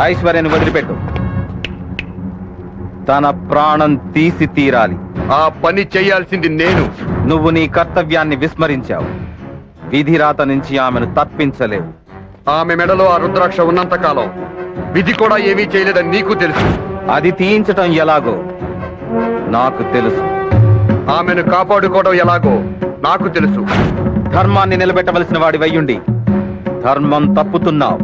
ఐశ్వర్యాన్ని వదిలిపెట్టు. తన ప్రాణం తీసి తీరాలి. ఆ పని చేయాల్సింది నేను. నువ్వు నీ కర్తవ్యాన్ని విస్మరించావు. విధిరాత నుంచి ఆమెను తప్పించలేవు. ఆమె మెడలో ఆ రుద్రాక్ష ఉన్నంత కాలం విధి కూడా ఏమీ చేయలేదని నీకు తెలుసు. అది తీయించటం ఎలాగో నాకు తెలుసు. ఆమెను కాపాడుకోవడం ఎలాగో నాకు తెలుసు. ధర్మాన్ని నిలబెట్టవలసిన వాడి వయ్యుండి ధర్మం తప్పుతున్నావు.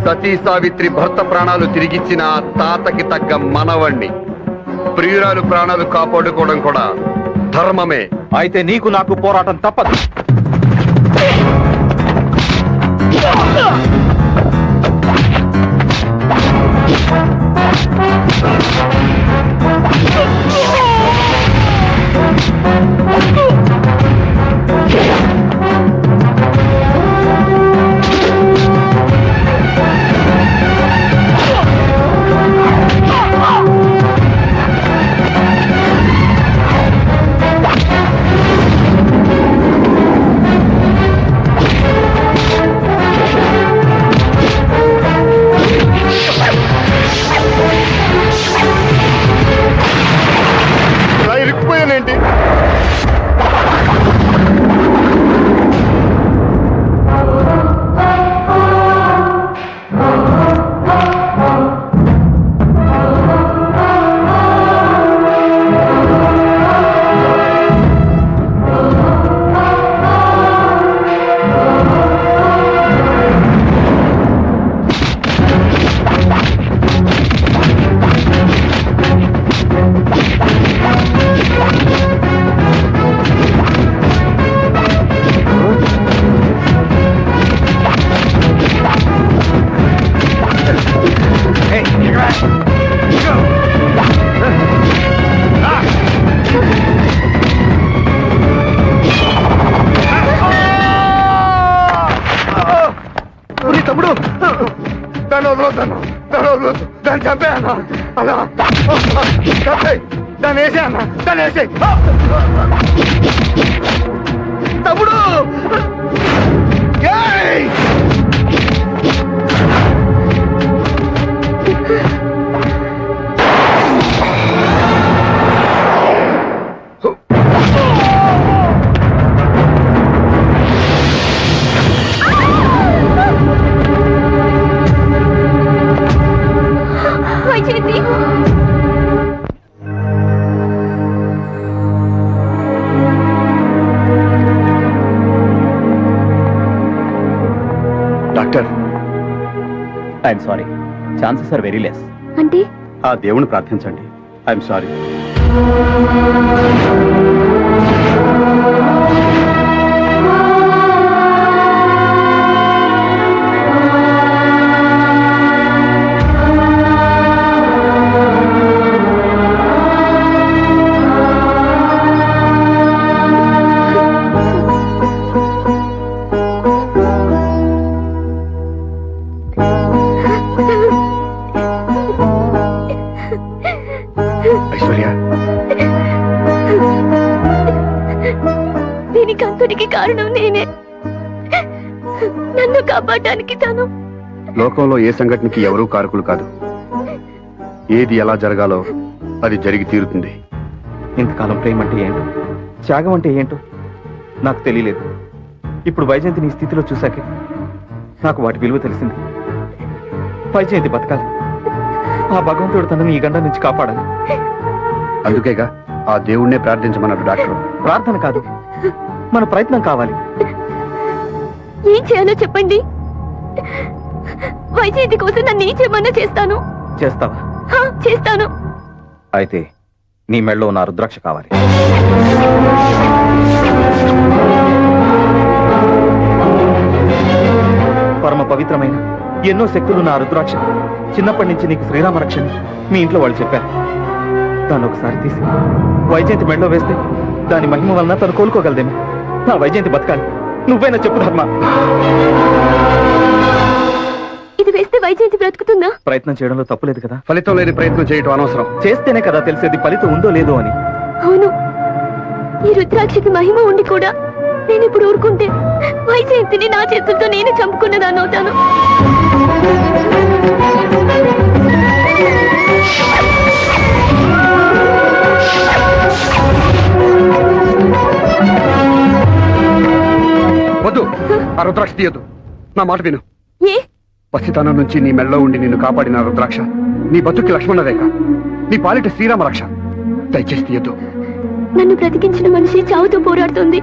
సతీ సావిత్రి భర్త ప్రాణాలు తిరిగిచ్చిన తాతకి తగ్గ మనవణ్ణి. ప్రియురాలు ప్రాణాలు కాపాడుకోవడం కూడా ధర్మమే. అయితే నీకు నాకు పోరాటం తప్పదు. ఇరుక్కుపోయానేంటి? తమ్ముడు, దాన్ని వదలొద్దాను. దాన్ని చంపేయన్నా. అలా దాన్ని వేసే అన్న, దాన్ని వేసే. తమ్ముడు doctor, I'm sorry. Chances are very less. అంటే ఆ దేవుని ప్రార్థించండి. I'm sorry. ఐశ్వర్య, దీనికి అంతటికి కారణం నేనే. నన్ను కాపాడటానికి తను. లోకంలో ఏ సంఘటనకి ఎవరూ కారకులు కాదు. ఏది ఎలా జరగాలో అది జరిగి తీరుతుంది. ఇంతకాలం ప్రేమ అంటే ఏంటో, త్యాగం అంటే ఏంటో నాకు తెలియలేదు. ఇప్పుడు వైజయంతి నీ స్థితిలో చూశాకే నాకు వాటి విలువ తెలిసింది. వైజయంతి బతకాలి. ఆ భగవంతుడు తనని ఈ గండం నుంచి కాపాడాలి. అందుకేగా ఆ దేవుణ్ణే ప్రార్థించమన్నాడు డాక్టర్. ప్రార్థన కాదు, మన ప్రయత్నం కావాలి. ఏం చేయాలో చెప్పండి. వైజయంతి కోసం నన్ను ఏం చేయమన్నా చేస్తాను. చేస్తావా? చేస్తాను. అయితే నీ మెళ్ళో నా రుద్రాక్ష కావాలి. పరమ పవిత్రమైన ఎన్నో శక్తులు నా రుద్రాక్ష. చిన్నప్పటి నుంచి నీకు శ్రీరామ రక్షని మీ ఇంట్లో వాళ్ళు చెప్పారు. దాన్ని ఒకసారి తీసి వైజయంతి మెడలో వేస్తే దాని మహిమ వలన తను కోలుకోగలదేమో. నా వైజయంతి బతకాలి. నువ్వైనా చెప్పు ధర్మ. ఇది వేస్తే వైజయంతి బ్రతుకుతుందా? ప్రయత్నం చేయడంలో తప్పులేదు కదా. ఫలితం లేని ప్రయత్నం చేయటం అనవసరం. చేస్తేనే కదా తెలిసేది ఫలితం ఉందో లేదో అని. అవును, ఈ రుద్రాక్షకి మహిమ ఉండి కూడా నేను ఇప్పుడు ఊరుకుంటే వైజయంతిని నా చేతులతో నేనే చంపుకున్నదాన్ని అవుతాను. రుద్రాక్ష తీయద్దు. నా మాట విను. ఏ పసితనం నుంచి నీ మెళ్ళలో ఉండి నిన్ను కాపాడిన రుద్రాక్ష నీ బతుక్కి లక్ష్మణ రేఖ, నీ పాలిట శ్రీరామ రక్ష. దయచేసి తీయద్దు. నన్ను బ్రతికించిన మనిషి చావుతో పోరాడుతుంది.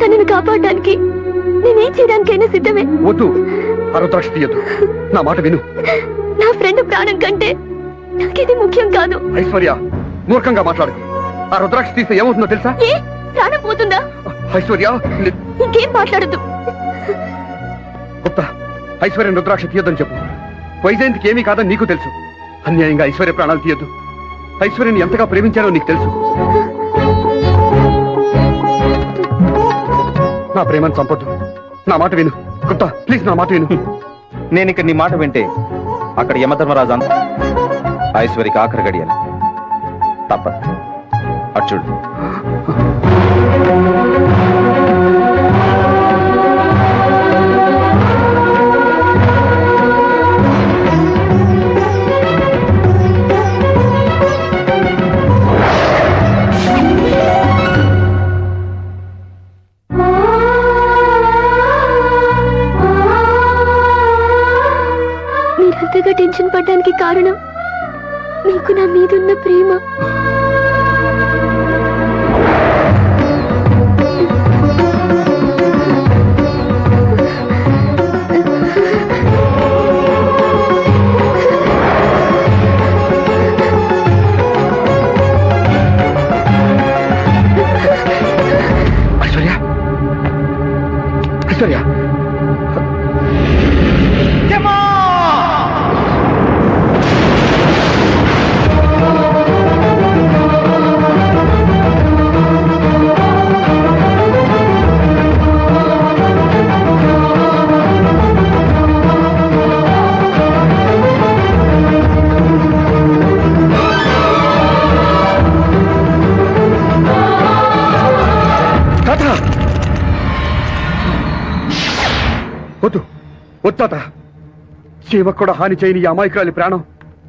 తనను కాపాడడానికి నేనేం చేయడానికైనా సిద్ధమే. వద్దు, ఆ రుద్రాక్ష తీయద్దు. నా మాట విను. నా ఫ్రెండ్ ప్రాణం కంటే నాకిది ముఖ్యం కాదు. ఐశ్వర్య, మూర్ఖంగా మాట్లాడు. ఆ రుద్రాక్ష తీస్తే ఏమవుతుందో తెలుసా? ఏ ప్రాణం పోతుందా? ఐశ్వర్య, ఇంకేం మాట్లాడద్దు. గుప్తా, ఐశ్వర్య రుద్రాక్ష తీయొద్దని చెప్పు. వైజయంతికి ఏమీ కాదని నీకు తెలుసు. అన్యాయంగా ఐశ్వర్య ప్రాణాలు తీయొద్దు. ఐశ్వర్యని ఎంతగా ప్రేమించానో నీకు తెలుసు. నా ప్రేమను చంపొద్దు. నా మాట విను. గుప్తా, ప్లీజ్ నా మాట విను. నేను ఇక్కడ నీ మాట వింటే అక్కడ యమధర్మరాజు అంత ఐశ్వర్యకి ఆఖరి గడియాలి. తప్పదు. అటు చూడు. మీరంతగా టెన్షన్ పడ్డానికి కారణం మీకు నా మీదున్న ప్రేమ. ఐశ్వర్య, ఐశ్వర్య, వద్దు, వద్దు తాత. చీమకు కూడా హాని చేయని ఈ అమాయకురాలి ప్రాణం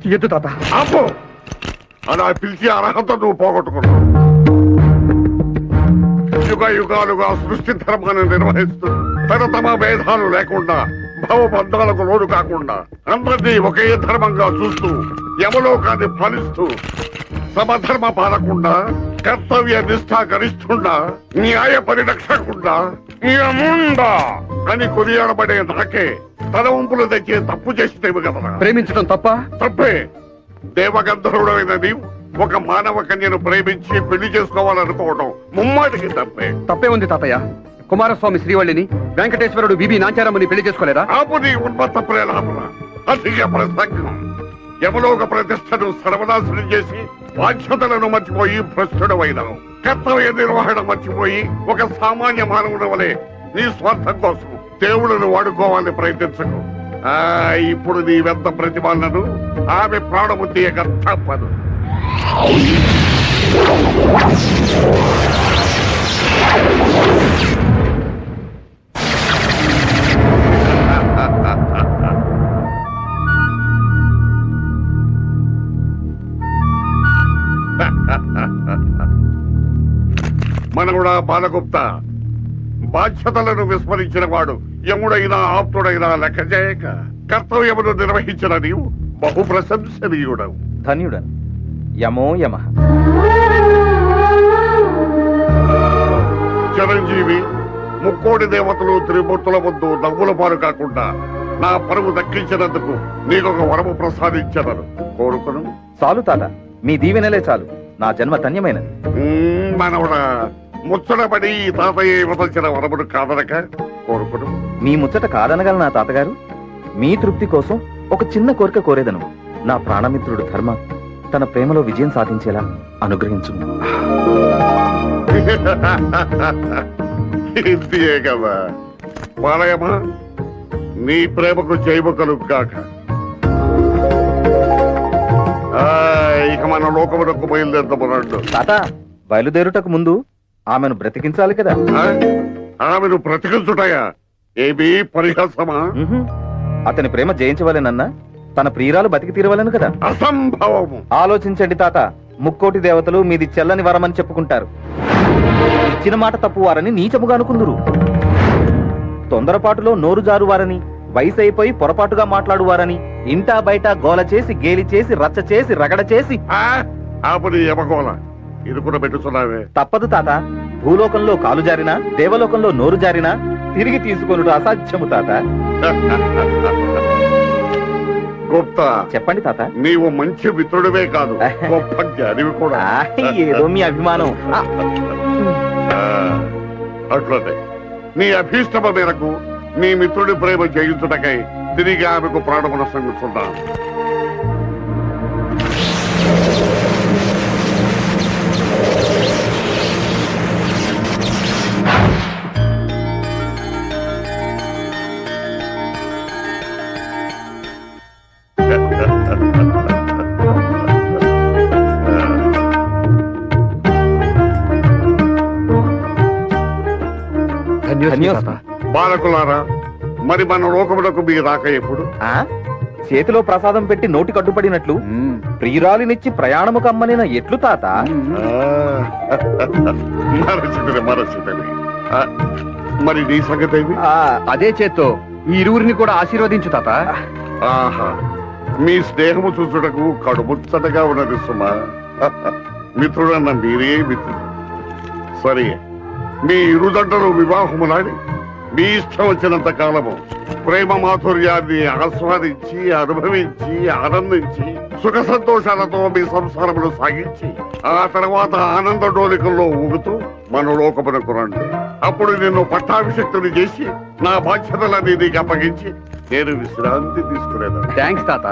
తీయద్దు తాత. ఆపు! అలా పిలిచి అర్హత నువ్వు పోగొట్టుకున్నావు. యుగ యుగాలుగా సృష్టి ధర్మాన్ని నిర్వహిస్తూ తరతమ భేదాలు లేకుండా భవబంధాలకు లోడు కాకుండా అందరినీ ఒకే ధర్మంగా చూస్తూ యమలోకాన్ని ఫలిస్తూ సమధర్మ పాలకుండా కర్తవ్య నిష్ఠ గరిష్ఠుండా న్యాయ పరిరక్షకుండా యముండా అని కొనియాడబడే నాకే తలవంపులు తెచ్చే తప్పు చేసినవి కదా. ప్రేమించడం తప్ప? తప్పే. దేవగంధర్వుడైన నీవు ఒక మానవ కన్యను ప్రేమించి పెళ్లి చేసుకోవాలనుకోవడం ముమ్మాటికి తప్పే. తప్పే ఉంది తాతయ్య. కుమారస్వామి శ్రీవల్లిని, వెంకటేశ్వరుడు బీబీ నాంచారమ్మని పెళ్లి చేసుకోలేదా? ఆపు నీ ఉన్మత్త ప్రేలాపన, అధిక ప్రసంగం. యమలోక ప్రతిష్టను సర్వనాశనం చేసి బాధ్యతలను మర్చిపోయి భ్రష్టుడవైనావు. కర్తవ్య నిర్వహణ మర్చిపోయి ఒక సామాన్య మానవుడి వలె నీ స్వార్థం కోసం దేవుళ్ళను వాడుకోవాలని ప్రయత్నించకు. ఇప్పుడు నీ వెంత ప్రతిభలను ఆమె ప్రాణము తీయక తప్పదు. మనవుడా బాలగుప్త, బాధ్యతలను విస్మరించిన వాడు యముడైనా ఆప్తుడైనా లెక్క చేయక కర్తవ్యమును నిర్వహించిన నీవు బహు ప్రశంసనీయుడవు. ధన్యుడను. యమో యమ. చిరంజీవి, ముక్కోడి దేవతలు త్రిమూర్తుల ముందు నవ్వుల పాలు కాకుండా నా పరువు దక్కించినందుకు నీకొక వరము ప్రసాదించదను. కోరుకును. చాలు తాత, మీ దీవెనలే చాలు. నా జన్మ ధన్యమైనది. మనవుడా, ముచ్చటపడి ఈ తాతయ్య ఇవ్వదలిచిన వరమును కాదనక కోరుకును. మీ ముచ్చట కాదనగల నా తాతగారు, మీ తృప్తి కోసం ఒక చిన్న కోరిక కోరేదను. నా ప్రాణమిత్రుడు ధర్మ తన ప్రేమలో విజయం సాధించేలా అనుగ్రహించును. ఇంతియే కదా పాలయమా, నీ ప్రేమకు జైవకలు కాక. ఇక మన లోకమునకు బయలుదేరదమన్నాడు. తాత, బయలుదేరుటకు ముందు ఆమెను బ్రతికించాలి కదా. ఆమెను బ్రతికించుటయా? ఏమీ పరిహాసమా? అతని ప్రేమ జయించవలెనన్నా తన ప్రియురాలు బతికి తీరవలను కదా. అసంభవము. ఆలోచించండి తాత. ముక్కోటి దేవతలు మీది చెల్లని వరమని చెప్పుకుంటారు. ఇచ్చిన మాట తప్పువారని నీచముగా అనుకుందురు. తొందరపాటులో నోరు జారువారని, వయసు అయిపోయి పొరపాటుగా మాట్లాడువారని, ఇంటా బయట గోల చేసి, గేలి చేసి, రచ్చ చేసి, రగడ చేసి ఆపని యమగోళ ఇది కూడా పెట్టుతున్నావే. తప్పదు తాత. భూలోకంలో కాలు జారినా, దేవలోకంలో నోరు జారినా తిరిగి తీసుకొనుట అసాధ్యము తాత. గుప్తా, చెప్పండి తాత. నీవు మంచి మిత్రుడివే కాదు, గొప్ప జ్ఞానివి కూడా. ఏదో మీ అభిమానం. అట్లనే నీ అభీష్టమ మేరకు నీ మిత్రుడి ప్రేమ జయించుటకై తిరిగి ఆమెకు ప్రాణమున సంగుతున్నాను. ధన్యోస్మి. బాలకులారా, మరి మన లోకములకు మీ రాక ఎప్పుడు? చేతిలో ప్రసాదం పెట్టి నోటి కట్టుపడినట్లు ప్రియురాలినిచ్చి ప్రయాణము కమ్మనిన ఎట్లు తాత. మరచితని మరి నీ సంగతి ఏమి? అదే చేత్తో ఈ ఇరువురిని కూడా ఆశీర్వదించు తాత. ఆహా, మీ స్నేహము చూచుటకు కడుముచ్చటగా ఉన్నది సుమా. మిత్రుడన్న మీరే మిత్రుడు. సరే, మీ ఇరుదండలు వివాహములాడి మీ ఇష్టం వచ్చినంత కాలము ప్రేమ మాధుర్యాన్ని ఆస్వాదించి, అనుభవించి, ఆనందించి, సుఖ సంతోషాలతో మీ సంసారమును సాగించి, ఆ తర్వాత ఆనంద డోలికల్లో ఊగుతూ మన లోకమునకు రండి. అప్పుడు నిన్ను పట్టాభిషక్తుని చేసి నా బాధ్యతలన్నీ నీకు అప్పగించి నేను విశ్రాంతి తీసుకునేదాన్ని. థ్యాంక్స్ తాత.